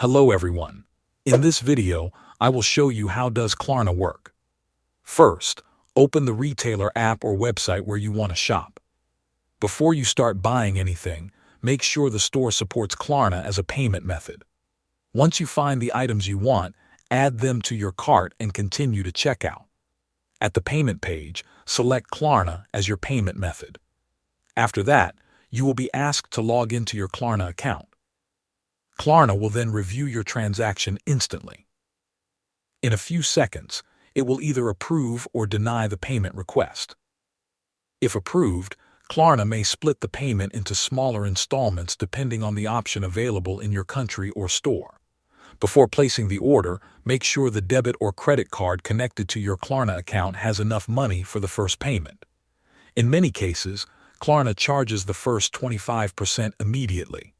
Hello everyone. In this video, I will show you how does Klarna work. First, open the retailer app or website where you want to shop. Before you start buying anything, make sure the store supports Klarna as a payment method. Once you find the items you want, add them to your cart and continue to checkout. At the payment page, select Klarna as your payment method. After that, you will be asked to log into your Klarna account. Klarna will then review your transaction instantly. In a few seconds, it will either approve or deny the payment request. If approved, Klarna may split the payment into smaller installments depending on the option available in your country or store. Before placing the order, make sure the debit or credit card connected to your Klarna account has enough money for the first payment. In many cases, Klarna charges the first 25% immediately.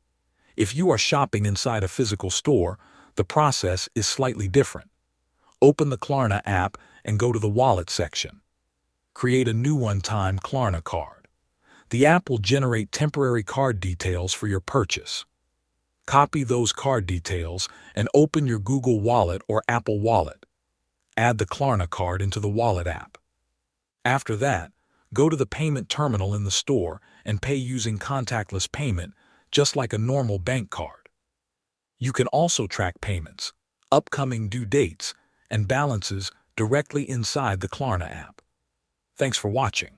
If you are shopping inside a physical store, the process is slightly different. Open the Klarna app and go to the Wallet section. Create a new one-time Klarna card. The app will generate temporary card details for your purchase. Copy those card details and open your Google Wallet or Apple Wallet. Add the Klarna card into the Wallet app. After that, go to the payment terminal in the store and pay using contactless payment, just like a normal bank card. You can also track payments, upcoming due dates, and balances directly inside the Klarna app. Thanks for watching.